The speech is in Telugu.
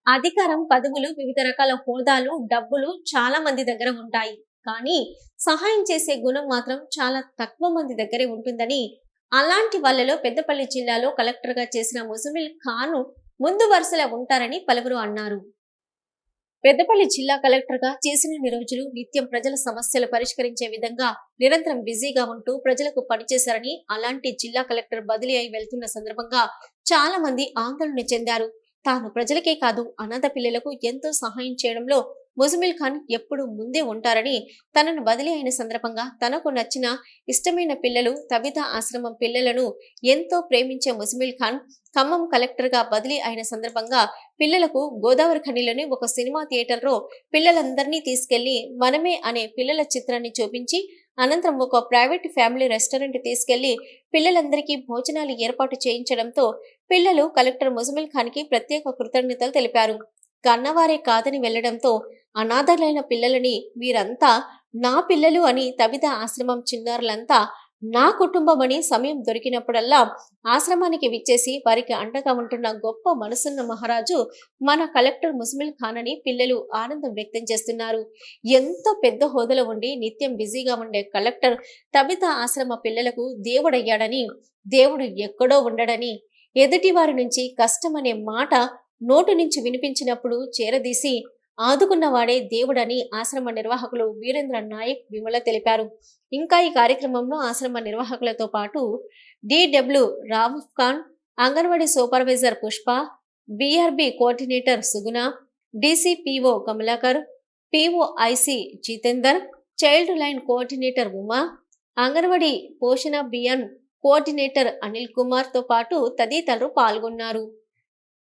అధికారం, పదవులు, వివిధ రకాల హోదాలు, డబ్బులు చాలా మంది దగ్గర ఉంటాయి. కానీ సహాయం చేసే గుణం మాత్రం చాలా తక్కువ మంది దగ్గరే ఉంటుందని, అలాంటి వాళ్ళలో పెద్దపల్లి జిల్లాలో కలెక్టర్‌గా చేసిన ముజమిల్ ఖాను ముందు వరుసలో ఉంటారని పలువురు అన్నారు. పెద్దపల్లి జిల్లా కలెక్టర్‌గా చేసినన్ని రోజులు నిత్యం ప్రజల సమస్యలు పరిష్కరించే విధంగా నిరంతరం బిజీగా ఉంటూ ప్రజలకు పనిచేశారని, అలాంటి జిల్లా కలెక్టర్ బదిలీ అయి వెళ్తున్న సందర్భంగా చాలా మంది ఆందోళన చెందారు. తాను ప్రజలకే కాదు అనాథ పిల్లలకు ఎంతో సహాయం చేయడంలో ముజమిల్ ఖాన్ ఎప్పుడు ముందే ఉంటారని, తనను బదిలీ అయిన సందర్భంగా తనకు నచ్చిన ఇష్టమైన పిల్లలు తబితా ఆశ్రమం పిల్లలను ఎంతో ప్రేమించే ముజమిల్ ఖాన్ ఖమ్మం కలెక్టర్‌గా బదిలీ అయిన సందర్భంగా పిల్లలకు గోదావరి ఖనిలోని ఒక సినిమా థియేటర్‌లో పిల్లలందరినీ తీసుకెళ్లి మనమే అనే పిల్లల చిత్రాన్ని చూపించి, అనంతరం ఒక ప్రైవేట్ ఫ్యామిలీ రెస్టారెంట్ తీసుకెళ్లి పిల్లలందరికీ భోజనాలు ఏర్పాటు చేయించడంతో పిల్లలు కలెక్టర్ ముజమిల్ ఖాన్‌కి ప్రత్యేక కృతజ్ఞతలు తెలిపారు. కన్నవారే కాదని వెళ్లడంతో అనాథలైన పిల్లలని వీరంతా నా పిల్లలు అని తబితా ఆశ్రమం చిన్నారులంతా నా కుటుంబం అని సమయం దొరికినప్పుడల్లా ఆశ్రమానికి విచ్చేసి వారికి అండగా ఉంటున్న గొప్ప మనసున్న మహారాజు మన కలెక్టర్ ముజమిల్ ఖాన్ అని పిల్లలు ఆనందం వ్యక్తం చేస్తున్నారు. ఎంతో పెద్ద హోదాలో ఉండి నిత్యం బిజీగా ఉండే కలెక్టర్ తబితా ఆశ్రమ పిల్లలకు దేవుడయ్యాడని, దేవుడు ఎక్కడో ఉండడని, ఎదుటి వారి నుంచి కష్టం అనే మాట నోటి నుంచి వినిపించినప్పుడు చేరదీసి ఆదుకున్నవాడే దేవుడని ఆశ్రమ నిర్వాహకులు వీరేంద్ర నాయక్ విమల తెలిపారు. ఇంకా ఈ కార్యక్రమంలో ఆశ్రమ నిర్వాహకులతో పాటు DW Rauf Khan, anganwadi supervisor Pushpa, BRB coordinator Suguna, DCPO Kamalakar, POIC Jitender, child line coordinator Uma, anganwadi పోషణ బిఎన్ కోఆర్డినేటర్ అనిల్ కుమార్ తో పాటు తదితరులు పాల్గొన్నారు.